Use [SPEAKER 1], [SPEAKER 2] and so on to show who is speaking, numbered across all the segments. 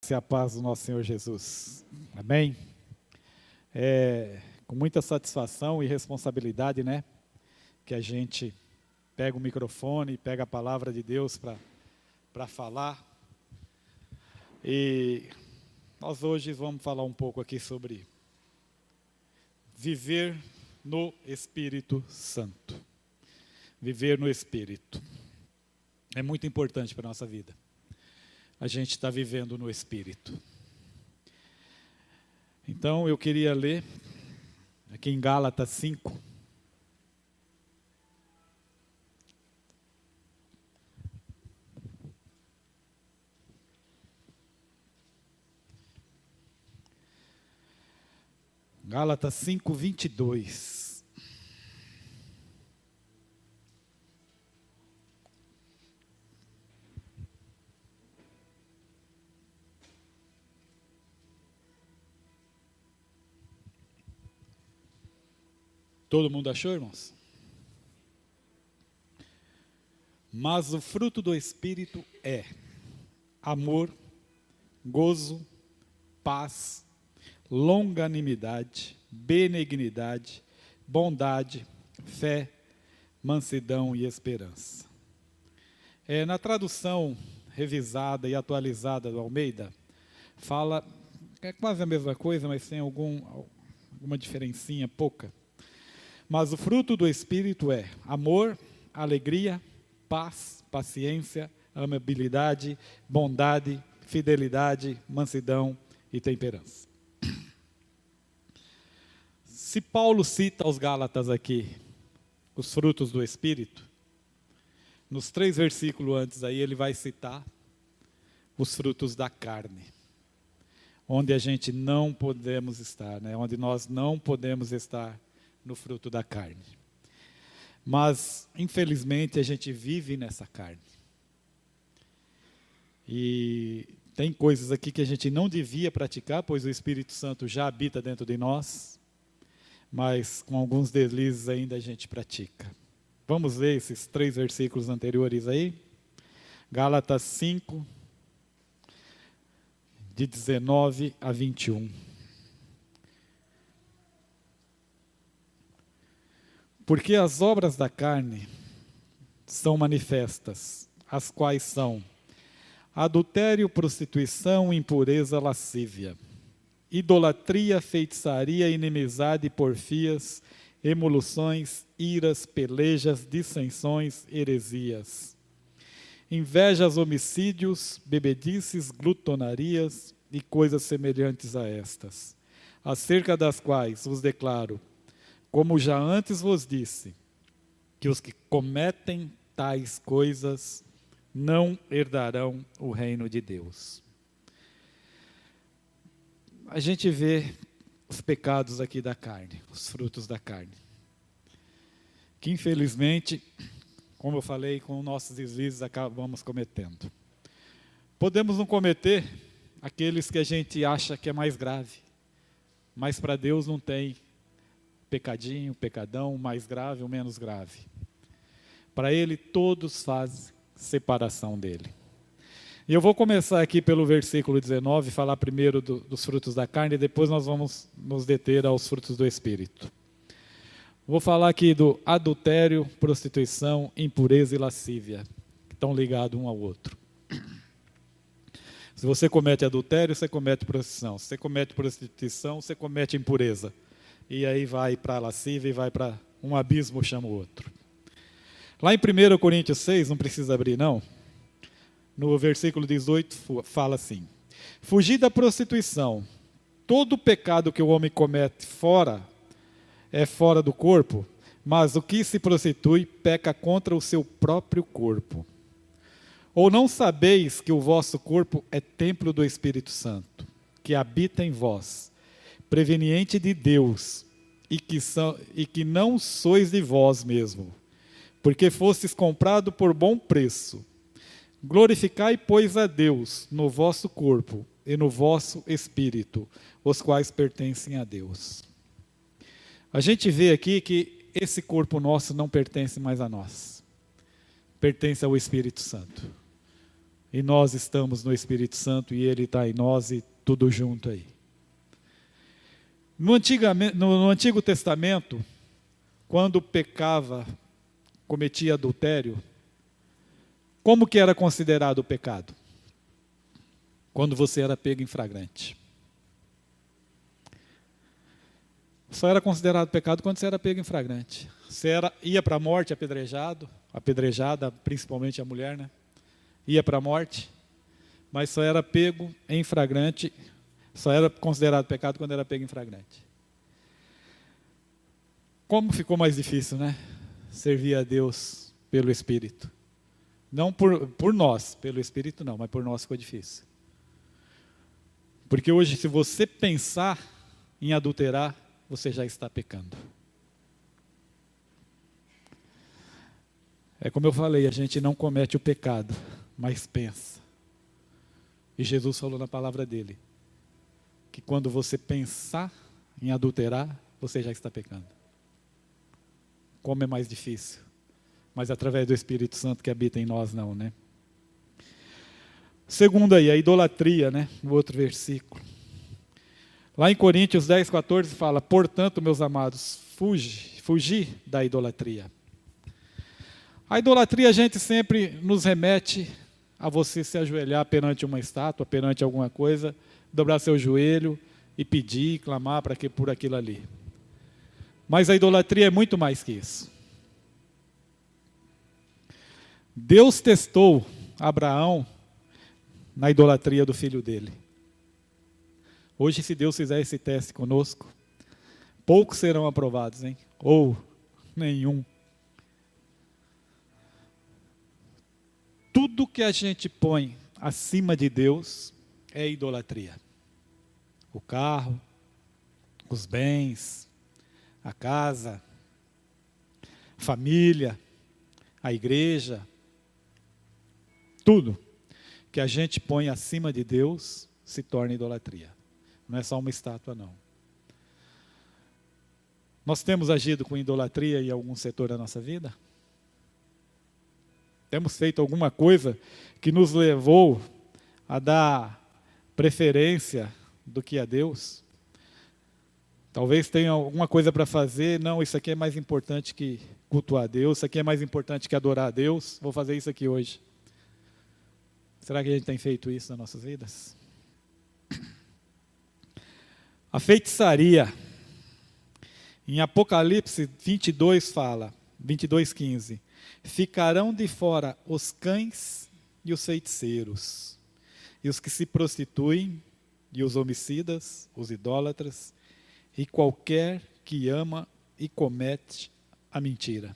[SPEAKER 1] E a paz do nosso Senhor Jesus. Amém? Com muita satisfação e responsabilidade, né? Que a gente pega o microfone, pega a palavra de Deus para falar. E nós hoje vamos falar um pouco aqui sobre viver no Espírito Santo. Viver no Espírito. É muito importante para a nossa vida. A gente está vivendo no Espírito. Então, eu queria ler aqui em Gálatas 5. Gálatas 5, 22. Todo mundo achou, irmãos? Mas o fruto do Espírito é amor, gozo, paz, longanimidade, benignidade, bondade, fé, mansidão e esperança. Na tradução revisada e atualizada do Almeida, fala, é quase a mesma coisa, mas tem alguma diferencinha pouca. Mas o fruto do Espírito é amor, alegria, paz, paciência, amabilidade, bondade, fidelidade, mansidão e temperança. Se Paulo cita aos Gálatas aqui os frutos do Espírito, nos 3 versículos antes aí ele vai citar os frutos da carne, onde a gente não podemos estar, né? Onde nós não podemos estar no fruto da carne. Mas, infelizmente, a gente vive nessa carne. E tem coisas aqui que a gente não devia praticar, pois o Espírito Santo já habita dentro de nós, mas com alguns deslizes ainda a gente pratica. Vamos ver esses 3 versículos anteriores aí. Gálatas 5, de 19 a 21. Porque as obras da carne são manifestas, as quais são adultério, prostituição, impureza, lascívia, idolatria, feitiçaria, inimizade, porfias, emulações, iras, pelejas, dissensões, heresias, invejas, homicídios, bebedices, glutonarias e coisas semelhantes a estas, acerca das quais vos declaro, como já antes vos disse, que os que cometem tais coisas não herdarão o reino de Deus. A gente vê os pecados aqui da carne, os frutos da carne, que infelizmente, como eu falei, com nossos deslizes acabamos cometendo. Podemos não cometer aqueles que a gente acha que é mais grave, mas para Deus não tem pecadinho, pecadão, mais grave ou menos grave. Para Ele, todos fazem separação dele. E eu vou começar aqui pelo versículo 19, falar primeiro dos frutos da carne, e depois nós vamos nos deter aos frutos do Espírito. Vou falar aqui do adultério, prostituição, impureza e lascívia, que estão ligados um ao outro. Se você comete adultério, você comete prostituição. Se você comete prostituição, você comete impureza. E aí vai para a lascívia e vai para um abismo, chama o outro. Lá em 1 Coríntios 6, não precisa abrir não, no versículo 18 fala assim: fugir da prostituição, todo pecado que o homem comete é fora do corpo, mas o que se prostitui peca contra o seu próprio corpo. Ou não sabeis que o vosso corpo é templo do Espírito Santo, que habita em vós, preveniente de Deus, e que não sois de vós mesmo, porque fostes comprado por bom preço. Glorificai, pois, a Deus no vosso corpo e no vosso espírito, os quais pertencem a Deus. A gente vê aqui que esse corpo nosso não pertence mais a nós, pertence ao Espírito Santo. e nós estamos no Espírito Santo e Ele está em nós e tudo junto aí. No Antigo Testamento, quando pecava, cometia adultério, como que era considerado o pecado? Quando você era pego em flagrante. Só era considerado pecado quando você era pego em flagrante. Você ia para a morte apedrejada, principalmente a mulher, né? Ia para a morte, mas só era pego em flagrante, só era considerado pecado quando era pego em flagrante. Como ficou mais difícil, né? Servir a Deus pelo Espírito. Não por nós, pelo Espírito não, mas por nós ficou difícil. Porque hoje, se você pensar em adulterar, você já está pecando. É como eu falei, a gente não comete o pecado, mas pensa. E Jesus falou na palavra dele, que quando você pensar em adulterar, você já está pecando. Como é mais difícil. Mas através do Espírito Santo que habita em nós, não, né? Segundo aí, a idolatria, né? No outro versículo. Lá em Coríntios 10, 14 fala, portanto, meus amados, fugi da idolatria. A idolatria a gente sempre nos remete a você se ajoelhar perante uma estátua, perante alguma coisa, dobrar seu joelho e pedir, clamar por aquilo ali. Mas a idolatria é muito mais que isso. Deus testou Abraão na idolatria do filho dele. Hoje, se Deus fizer esse teste conosco, poucos serão aprovados, hein? Ou nenhum. Tudo que a gente põe acima de Deus é idolatria. O carro, os bens, a casa, a família, a igreja, tudo que a gente põe acima de Deus se torna idolatria. Não é só uma estátua, não. Nós temos agido com idolatria em algum setor da nossa vida? Temos feito alguma coisa que nos levou a dar preferência do que a Deus? Talvez tenha alguma coisa para fazer, não, isso aqui é mais importante que cultuar a Deus, isso aqui é mais importante que adorar a Deus, vou fazer isso aqui hoje. Será que a gente tem feito isso nas nossas vidas? A feitiçaria, em Apocalipse 22 fala, 22:15, ficarão de fora os cães e os feiticeiros, e os que se prostituem, e os homicidas, os idólatras, e qualquer que ama e comete a mentira.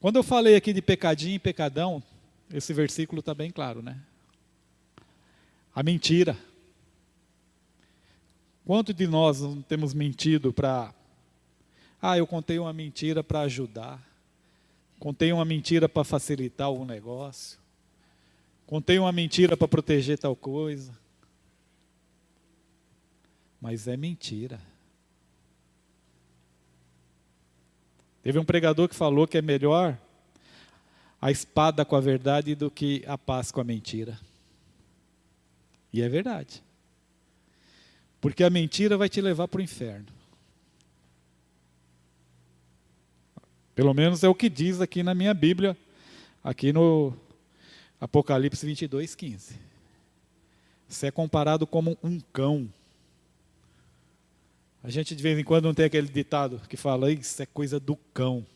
[SPEAKER 1] Quando eu falei aqui de pecadinho e pecadão, esse versículo está bem claro, né? A mentira. Quanto de nós não temos mentido para... eu contei uma mentira para ajudar. Contei uma mentira para facilitar algum negócio. Contei uma mentira para proteger tal coisa. Mas é mentira. Teve um pregador que falou que é melhor a espada com a verdade do que a paz com a mentira. E é verdade. Porque a mentira vai te levar para o inferno. Pelo menos é o que diz aqui na minha Bíblia, aqui no Apocalipse 22:15. Você é comparado como um cão. A gente de vez em quando não tem aquele ditado que fala, isso é coisa do cão.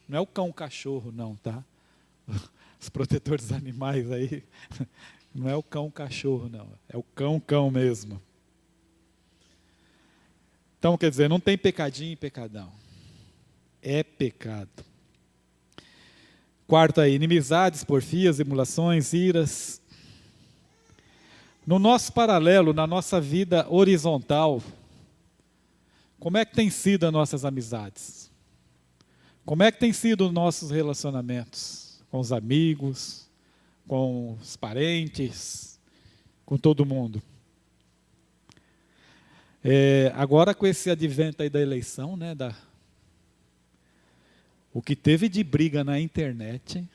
[SPEAKER 1] Não é o cão cachorro não, tá? Os protetores animais aí, não é o cão cachorro não, é o cão mesmo. Então, quer dizer, não tem pecadinho e pecadão. É pecado. Quarto aí, inimizades, porfias, emulações, iras. No nosso paralelo, na nossa vida horizontal, como é que tem sido as nossas amizades? Como é que tem sido os nossos relacionamentos? Com os amigos, com os parentes, com todo mundo. Agora com esse advento aí da eleição, né, o que teve de briga na internet,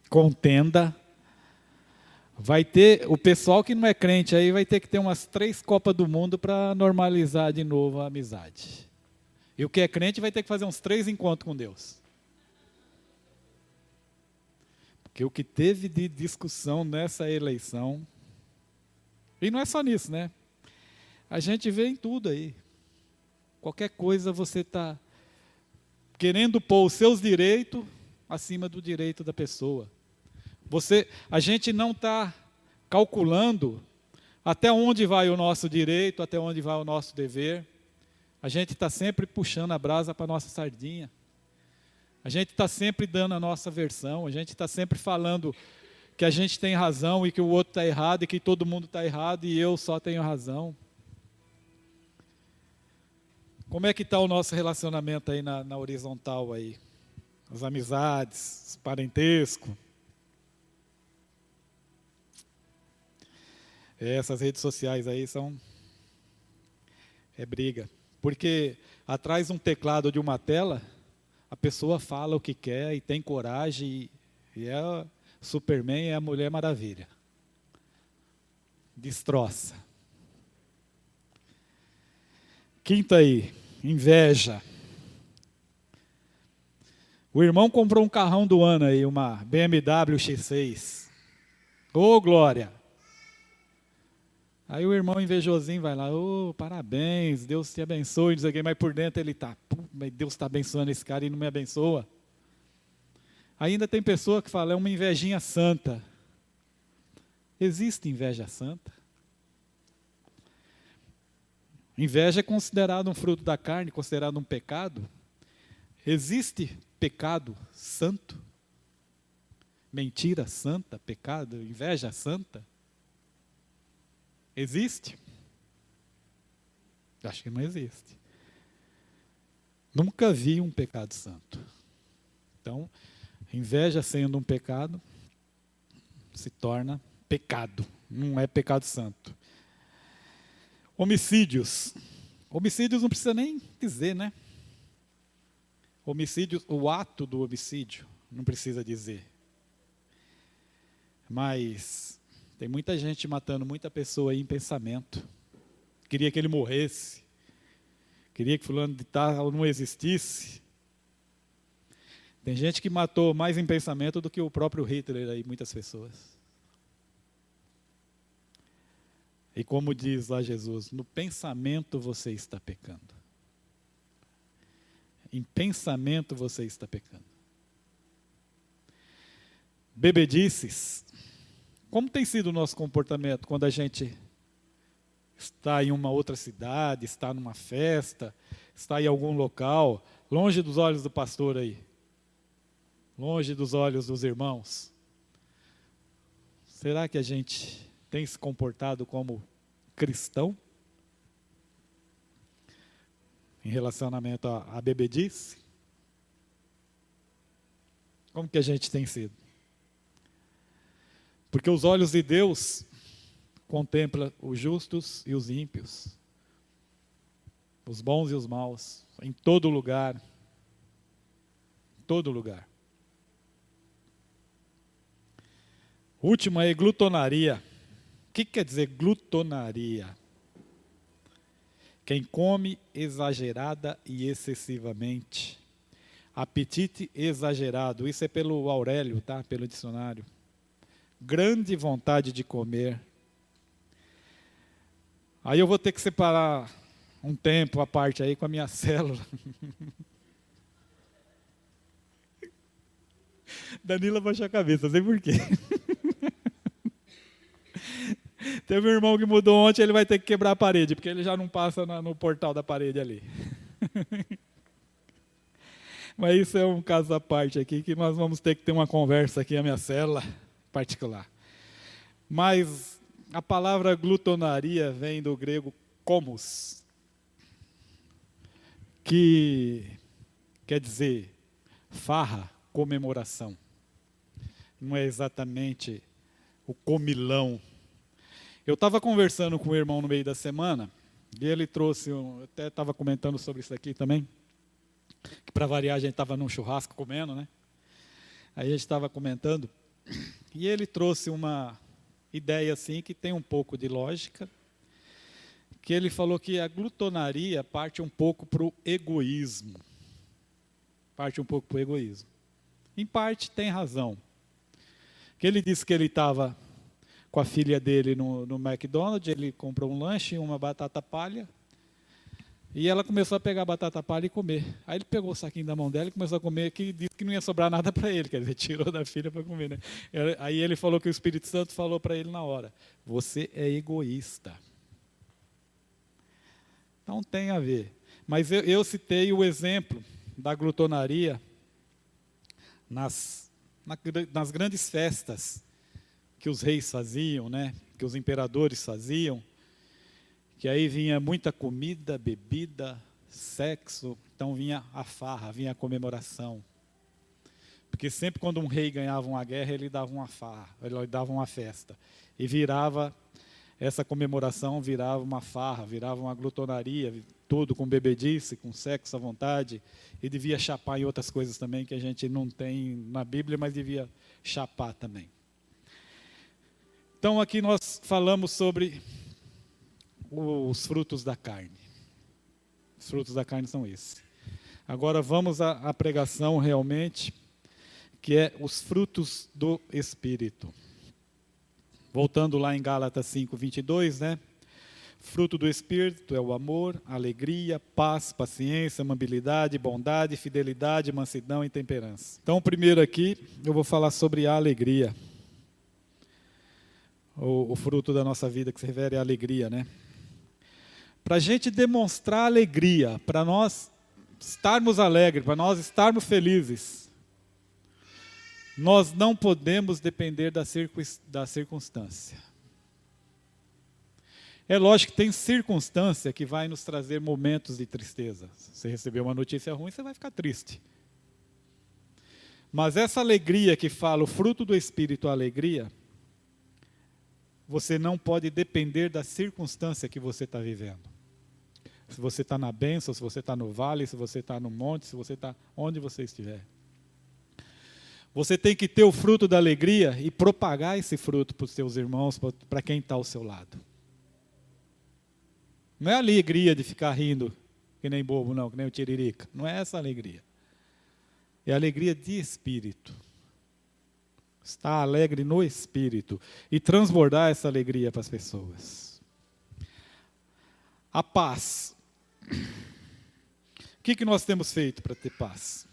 [SPEAKER 1] contenda. Vai ter, o pessoal que não é crente aí vai ter que ter umas 3 Copas do Mundo para normalizar de novo a amizade. E o que é crente vai ter que fazer uns 3 encontros com Deus. Porque o que teve de discussão nessa eleição, e não é só nisso, né? A gente vê em tudo aí. Qualquer coisa você está querendo pôr os seus direitos acima do direito da pessoa. A gente não está calculando até onde vai o nosso direito, até onde vai o nosso dever. A gente está sempre puxando a brasa para a nossa sardinha. A gente está sempre dando a nossa versão. A gente está sempre falando que a gente tem razão e que o outro está errado e que todo mundo está errado e eu só tenho razão. Como é que está o nosso relacionamento aí na horizontal aí? As amizades, os parentescos. Essas redes sociais aí é briga. Porque atrás de um teclado ou de uma tela, a pessoa fala o que quer e tem coragem e é Superman, é a Mulher Maravilha. Destroça. Quinta aí, inveja. O irmão comprou um carrão do ano aí, uma BMW X6. Ô, glória! Aí o irmão invejosinho vai lá, ô, parabéns, Deus te abençoe, não sei o quê, mas por dentro ele está, mas Deus está abençoando esse cara e não me abençoa. Ainda tem pessoa que fala, é uma invejinha santa. Existe inveja santa? Inveja é considerado um fruto da carne, considerado um pecado. Existe pecado santo? Mentira santa, pecado, inveja santa? Existe? Acho que não existe. Nunca vi um pecado santo. Então, inveja sendo um pecado, se torna pecado. Não é pecado santo. Homicídios. Homicídios não precisa nem dizer, né? Homicídio, o ato do homicídio, não precisa dizer. Mas tem muita gente matando muita pessoa aí em pensamento. Queria que ele morresse. Queria que fulano de tal não existisse. Tem gente que matou mais em pensamento do que o próprio Hitler aí, muitas pessoas. E como diz lá Jesus, no pensamento você está pecando. Em pensamento você está pecando. Bebedices. Como tem sido o nosso comportamento quando a gente está em uma outra cidade, está numa festa, está em algum local, longe dos olhos do pastor aí, longe dos olhos dos irmãos? Será que a gente tem se comportado como cristão? Em relacionamento à bebedice? Como que a gente tem sido? Porque os olhos de Deus contemplam os justos e os ímpios, os bons e os maus, em todo lugar. Em todo lugar. Última é glutonaria. O que quer dizer glutonaria? Quem come exagerada e excessivamente. Apetite exagerado. Isso é pelo Aurélio, tá? Pelo dicionário. Grande vontade de comer. Aí eu vou ter que separar um tempo à parte aí com a minha célula. Danila baixou a cabeça, não sei por quê. Teve um irmão que mudou ontem, ele vai ter que quebrar a parede, porque ele já não passa no portal da parede ali. Mas isso é um caso à parte aqui, que nós vamos ter que ter uma conversa aqui, a minha célula particular. Mas a palavra glutonaria vem do grego komos, que quer dizer farra, comemoração. Não é exatamente o comilão. Eu estava conversando com o irmão no meio da semana, e ele trouxe, eu até estava comentando sobre isso aqui também, que para variar a gente estava num churrasco comendo, né? Aí a gente estava comentando, E ele trouxe uma ideia assim que tem um pouco de lógica, que ele falou que a glutonaria parte um pouco para o egoísmo. Parte um pouco para o egoísmo. Em parte tem razão. Que ele disse que ele estava com a filha dele no McDonald's, ele comprou um lanche e uma batata palha, e ela começou a pegar a batata palha e comer. Aí ele pegou o saquinho da mão dela e começou a comer, que disse que não ia sobrar nada para ele, quer dizer, tirou da filha para comer. Né? Aí ele falou que o Espírito Santo falou para ele na hora, você é egoísta. Não tem a ver. Mas eu citei o exemplo da glutonaria nas grandes festas que os reis faziam, né? Que os imperadores faziam, que aí vinha muita comida, bebida, sexo, então vinha a farra, vinha a comemoração. Porque sempre quando um rei ganhava uma guerra, ele dava uma farra, ele dava uma festa. E essa comemoração virava uma farra, virava uma glutonaria, tudo com bebedice, com sexo à vontade, e devia chapar em outras coisas também, que a gente não tem na Bíblia, mas devia chapar também. Então aqui nós falamos sobre os frutos da carne. Os frutos da carne são esses. Agora vamos à pregação realmente, que é os frutos do Espírito. Voltando lá em Gálatas 5:22, né? Fruto do Espírito é o amor, alegria, paz, paciência, amabilidade, bondade, fidelidade, mansidão e temperança. Então, primeiro aqui, eu vou falar sobre a alegria. O fruto da nossa vida que se refere à alegria, né? Para a gente demonstrar alegria, para nós estarmos alegres, para nós estarmos felizes, nós não podemos depender da circunstância. É lógico que tem circunstância que vai nos trazer momentos de tristeza. Se você receber uma notícia ruim, você vai ficar triste. Mas essa alegria que fala, o fruto do Espírito, a alegria, você não pode depender da circunstância que você está vivendo. Se você está na bênção, se você está no vale, se você está no monte, se você está onde você estiver. Você tem que ter o fruto da alegria e propagar esse fruto para os seus irmãos, para quem está ao seu lado. Não é a alegria de ficar rindo, que nem bobo não, que nem o tiririca. Não é essa a alegria. É a alegria de espírito. Estar alegre no espírito e transbordar essa alegria para as pessoas. A paz. O que nós temos feito para ter paz?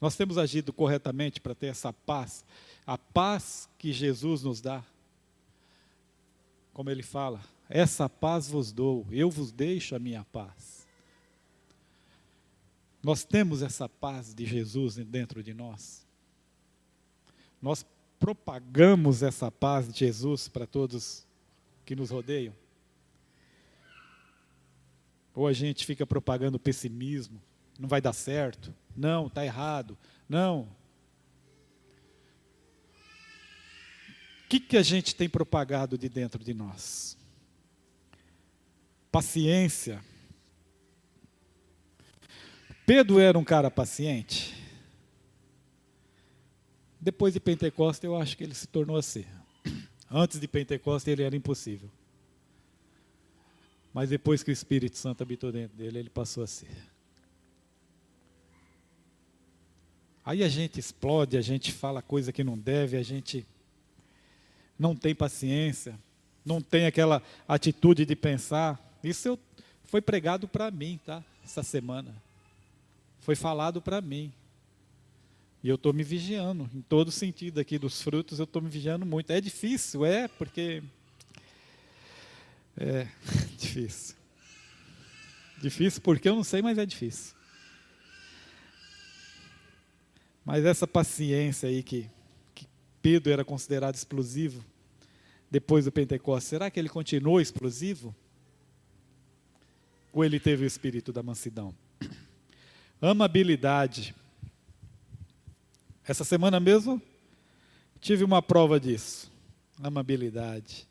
[SPEAKER 1] Nós temos agido corretamente para ter essa paz, a paz que Jesus nos dá. Como ele fala, essa paz vos dou, eu vos deixo a minha paz. Nós temos essa paz de Jesus dentro de nós. Nós propagamos essa paz de Jesus para todos que nos rodeiam. Ou a gente fica propagando pessimismo, não vai dar certo, não, está errado, não. O que a gente tem propagado de dentro de nós? Paciência. Pedro era um cara paciente. Depois de Pentecostes, eu acho que ele se tornou assim. Antes de Pentecostes, ele era impossível. Mas depois que o Espírito Santo habitou dentro dele, ele passou a ser. Aí a gente explode, a gente fala coisa que não deve, a gente não tem paciência, não tem aquela atitude de pensar. Isso foi pregado para mim, tá? Essa semana. Foi falado para mim. E eu estou me vigiando, em todo sentido aqui dos frutos, eu estou me vigiando muito. É difícil, porque... É difícil. Difícil porque eu não sei, mas é difícil. Mas essa paciência aí que Pedro era considerado explosivo, depois do Pentecostes, será que ele continuou explosivo? Ou ele teve o espírito da mansidão? Amabilidade. Essa semana mesmo, tive uma prova disso. Amabilidade.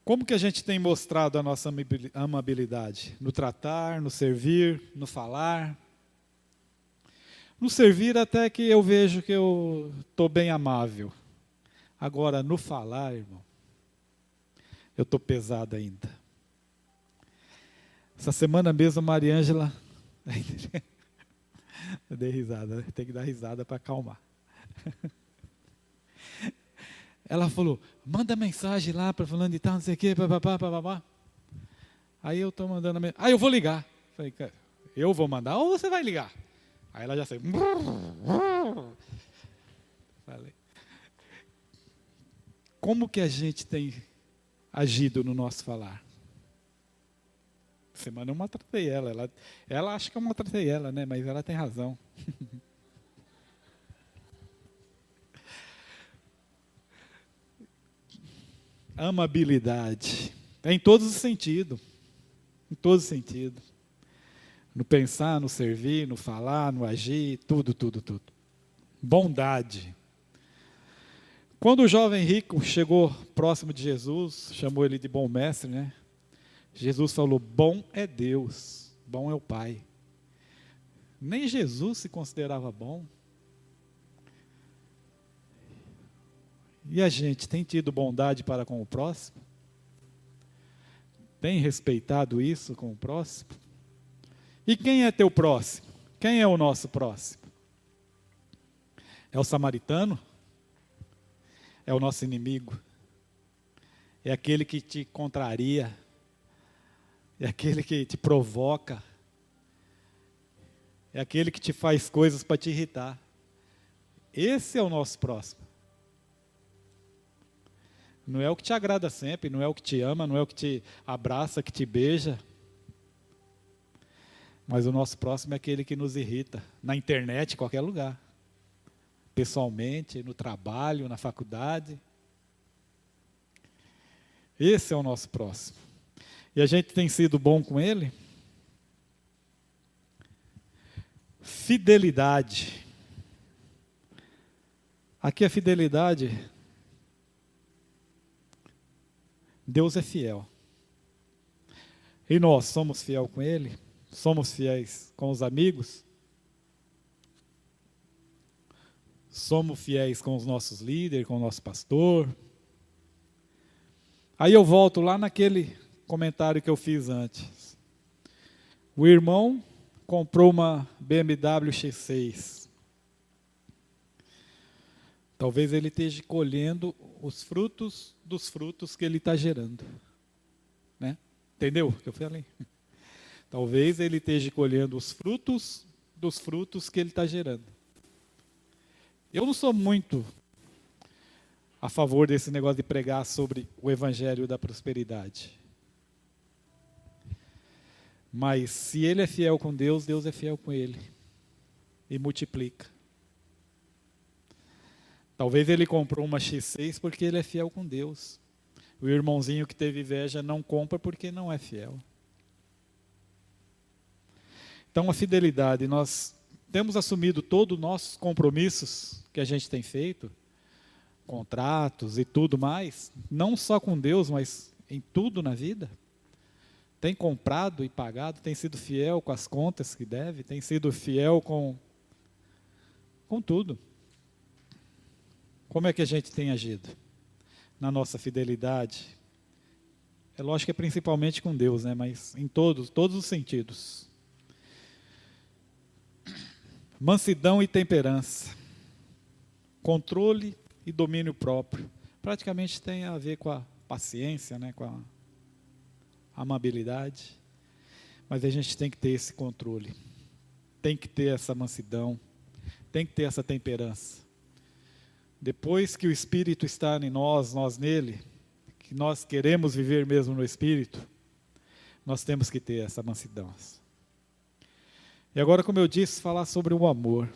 [SPEAKER 1] Como que a gente tem mostrado a nossa amabilidade? No tratar, no servir, no falar. No servir até que eu vejo que eu estou bem amável. Agora, no falar, irmão, eu estou pesado ainda. Essa semana mesmo a Mariângela... Eu dei risada, né? Tem que dar risada para acalmar. Ela falou, manda mensagem lá para fulano de tal, não sei o quê, papapá. Aí eu estou mandando a mensagem. Ah, eu vou ligar. Falei, eu vou mandar ou você vai ligar? Aí ela já saiu. Falei, como que a gente tem agido no nosso falar? Semana eu maltratei ela. Ela acha que eu maltratei ela, né? Mas ela tem razão. Amabilidade. É em todos os sentidos. Em todos os sentidos. No pensar, no servir, no falar, no agir, tudo. Bondade. Quando o jovem rico chegou próximo de Jesus, chamou ele de bom mestre, né? Jesus falou, bom é Deus, bom é o Pai. Nem Jesus se considerava bom. E a gente tem tido bondade para com o próximo? Tem respeitado isso com o próximo? E quem é teu próximo? Quem é o nosso próximo? É o samaritano? É o nosso inimigo? É aquele que te contraria? É aquele que te provoca? É aquele que te faz coisas para te irritar? Esse é o nosso próximo. Não é o que te agrada sempre, não é o que te ama, não é o que te abraça, que te beija. Mas o nosso próximo é aquele que nos irrita, na internet, em qualquer lugar. Pessoalmente, no trabalho, na faculdade. Esse é o nosso próximo. E a gente tem sido bom com ele? Fidelidade. Aqui a fidelidade, Deus é fiel. E nós somos fiel com Ele? Somos fiéis com os amigos? Somos fiéis com os nossos líderes, com o nosso pastor? Aí eu volto lá naquele comentário que eu fiz antes. O irmão comprou uma BMW X6. Talvez ele esteja colhendo os frutos dos frutos que ele está gerando. Né? Entendeu o que eu falei? Talvez ele esteja colhendo os frutos dos frutos que ele está gerando. Eu não sou muito a favor desse negócio de pregar sobre o evangelho da prosperidade. Mas se ele é fiel com Deus, Deus é fiel com ele. E multiplica. Talvez ele comprou uma X6 porque ele é fiel com Deus. O irmãozinho que teve inveja não compra porque não é fiel. Então a fidelidade, nós temos assumido todos os nossos compromissos que a gente tem feito, contratos e tudo mais, não só com Deus, mas em tudo na vida. Tem comprado e pagado, tem sido fiel com as contas que deve, tem sido fiel com tudo. Como é que a gente tem agido na nossa fidelidade? É lógico que é principalmente com Deus, né? Mas em todos os sentidos. Mansidão e temperança. Controle e domínio próprio. Praticamente tem a ver com a paciência, né? Com a amabilidade. Mas a gente tem que ter esse controle. Tem que ter essa mansidão. Tem que ter essa temperança. Depois que o Espírito está em nós, nós nele, que nós queremos viver mesmo no Espírito, nós temos que ter essa mansidão. E agora, como eu disse, falar sobre o amor.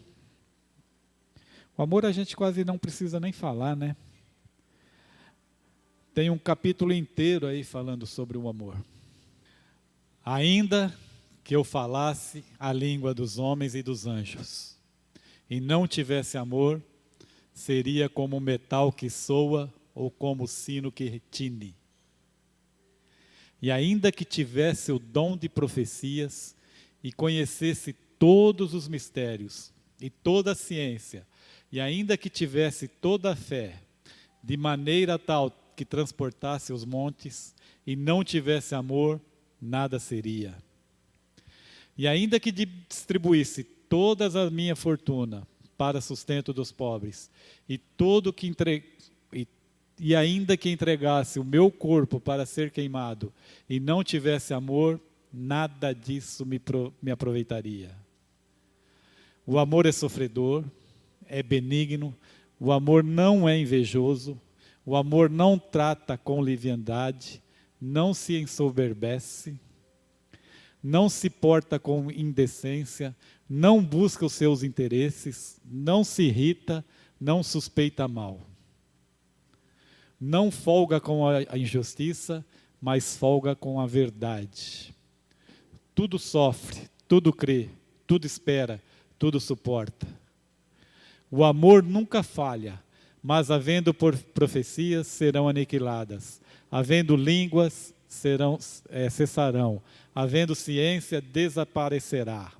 [SPEAKER 1] O amor a gente quase não precisa nem falar, né? Tem um capítulo inteiro aí falando sobre o amor. Ainda que eu falasse a língua dos homens e dos anjos, e não tivesse amor, seria como o metal que soa ou como o sino que retine. E ainda que tivesse o dom de profecias e conhecesse todos os mistérios e toda a ciência, e ainda que tivesse toda a fé, de maneira tal que transportasse os montes, e não tivesse amor, nada seria. E ainda que distribuísse toda a minha fortuna para sustento dos pobres, e ainda que entregasse o meu corpo para ser queimado, e não tivesse amor, nada disso me aproveitaria. O amor é sofredor, é benigno, o amor não é invejoso, o amor não trata com leviandade, não se ensoberbece, não se porta com indecência, não busca os seus interesses, não se irrita, não suspeita mal. Não folga com a injustiça, mas folga com a verdade. Tudo sofre, tudo crê, tudo espera, tudo suporta. O amor nunca falha, mas havendo profecias serão aniquiladas, havendo línguas cessarão, havendo ciência desaparecerá.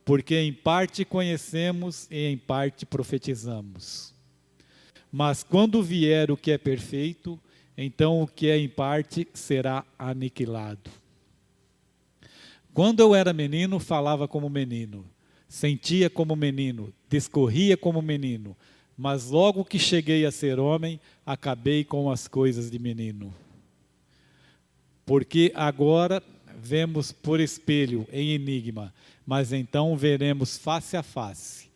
[SPEAKER 1] Porque em parte conhecemos e em parte profetizamos. Mas quando vier o que é perfeito, então o que é em parte será aniquilado. Quando eu era menino, falava como menino, sentia como menino, discorria como menino, mas logo que cheguei a ser homem, acabei com as coisas de menino. Porque agora vemos por espelho, em enigma, mas então veremos face a face.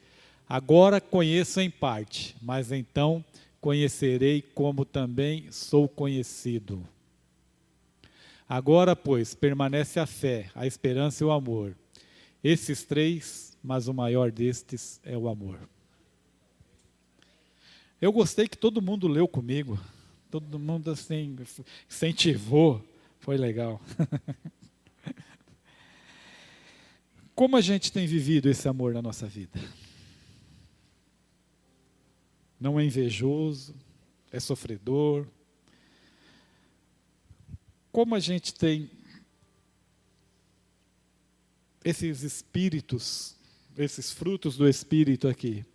[SPEAKER 1] Agora conheço em parte, mas então conhecerei como também sou conhecido. Agora, pois, permanece a fé, a esperança e o amor. Esses três, mas o maior destes é o amor. Eu gostei que todo mundo leu comigo. Todo mundo assim, incentivou. Foi legal. Como a gente tem vivido esse amor na nossa vida? Não é invejoso, é sofredor. Como a gente tem esses espíritos, esses frutos do Espírito aqui?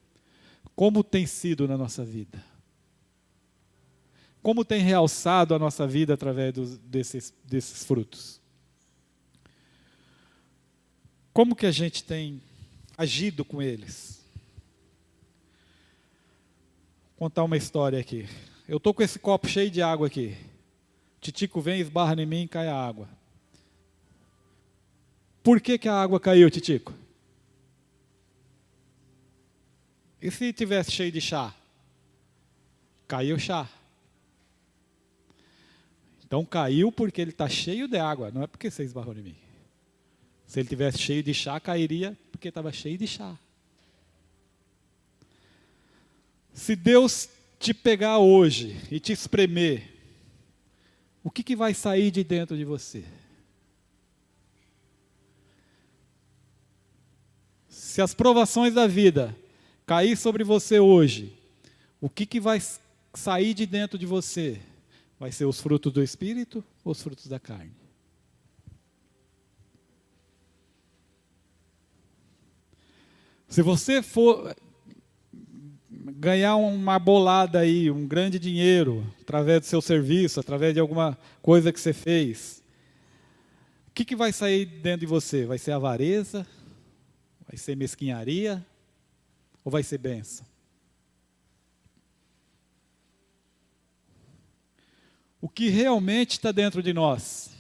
[SPEAKER 1] Como tem sido na nossa vida? Como tem realçado a nossa vida através desses frutos? Como que a gente tem agido com eles? Vou contar uma história aqui. Eu estou com esse copo cheio de água aqui. Titico vem, esbarra em mim e cai a água. Por que a água caiu, Titico? E se tivesse cheio de chá? Caiu chá. Então caiu porque ele está cheio de água, não é porque você esbarrou em mim. Se ele tivesse cheio de chá, cairia porque estava cheio de chá. Se Deus te pegar hoje e te espremer, o que vai sair de dentro de você? Se as provações da vida cair sobre você hoje, o que vai sair de dentro de você? Vai ser os frutos do Espírito ou os frutos da carne? Se você for ganhar uma bolada aí, um grande dinheiro, através do seu serviço, através de alguma coisa que você fez, o que vai sair dentro de você? Vai ser avareza? Vai ser mesquinharia? Ou vai ser bênção? O que realmente está dentro de nós?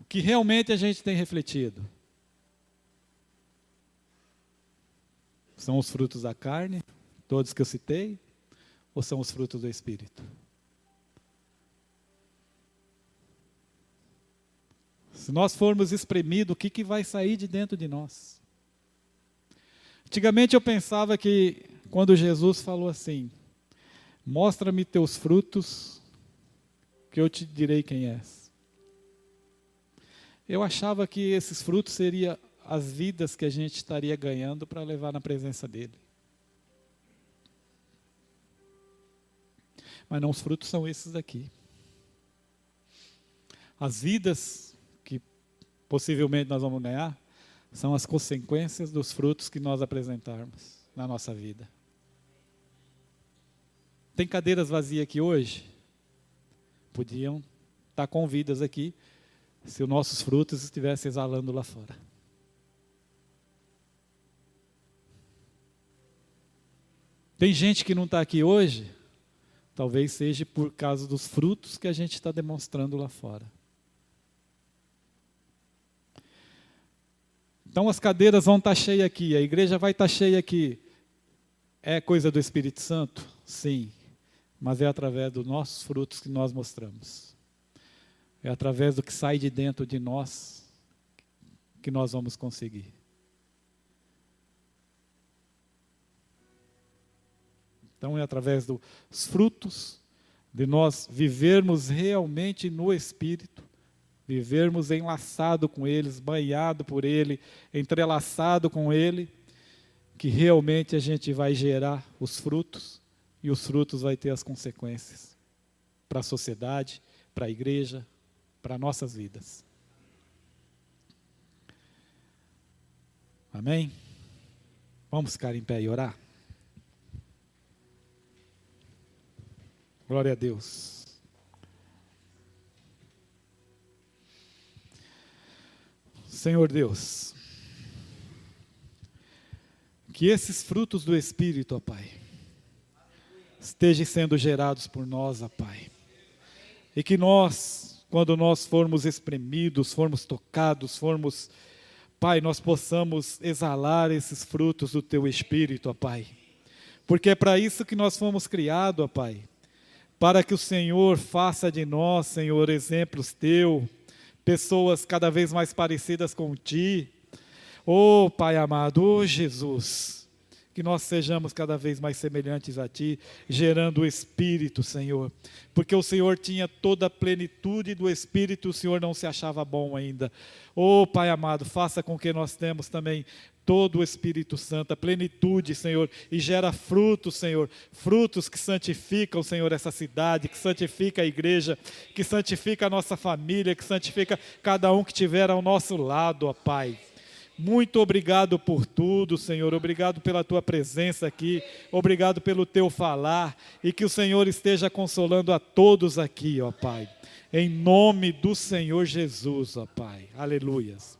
[SPEAKER 1] O que realmente a gente tem refletido? São os frutos da carne, todos que eu citei, ou são os frutos do Espírito? Se nós formos espremidos, o que vai sair de dentro de nós? Antigamente eu pensava que, quando Jesus falou assim, mostra-me teus frutos, que eu te direi quem és. Eu achava que esses frutos seriam as vidas que a gente estaria ganhando para levar na presença dele. Mas não, os frutos são esses daqui. As vidas que possivelmente nós vamos ganhar São as consequências dos frutos que nós apresentarmos na nossa vida. Tem cadeiras vazias aqui hoje? Podiam estar convidas aqui, se os nossos frutos estivessem exalando lá fora. Tem gente que não está aqui hoje, talvez seja por causa dos frutos que a gente está demonstrando lá fora. Então as cadeiras vão estar cheias aqui, a igreja vai estar cheia aqui. É coisa do Espírito Santo? Sim, mas é através dos nossos frutos que nós mostramos. É através do que sai de dentro de nós que nós vamos conseguir. Então é através dos frutos, de nós vivermos realmente no Espírito, vivermos enlaçado com eles, banhado por ele, entrelaçado com ele, que realmente a gente vai gerar os frutos, e os frutos vai ter as consequências para a sociedade, para a igreja, para nossas vidas. Amém? Vamos ficar em pé e orar? Glória a Deus. Senhor Deus, que esses frutos do Espírito, ó Pai, estejam sendo gerados por nós, ó Pai. E que nós, quando nós formos espremidos, formos tocados, Pai, nós possamos exalar esses frutos do Teu Espírito, ó Pai. Porque é para isso que nós fomos criados, ó Pai. Para que o Senhor faça de nós, Senhor, exemplos Teu, pessoas cada vez mais parecidas com Ti. Oh, Pai amado, oh Jesus, que nós sejamos cada vez mais semelhantes a Ti, gerando o Espírito, Senhor. Porque o Senhor tinha toda a plenitude do Espírito, o Senhor não se achava bom ainda. Oh, Pai amado, faça com que nós temos também todo o Espírito Santo, a plenitude, Senhor, e gera frutos, Senhor, frutos que santificam, Senhor, essa cidade, que santifica a igreja, que santifica a nossa família, que santifica cada um que estiver ao nosso lado, ó Pai. Muito obrigado por tudo, Senhor, obrigado pela Tua presença aqui, obrigado pelo Teu falar, e que o Senhor esteja consolando a todos aqui, ó Pai, em nome do Senhor Jesus, ó Pai, aleluias.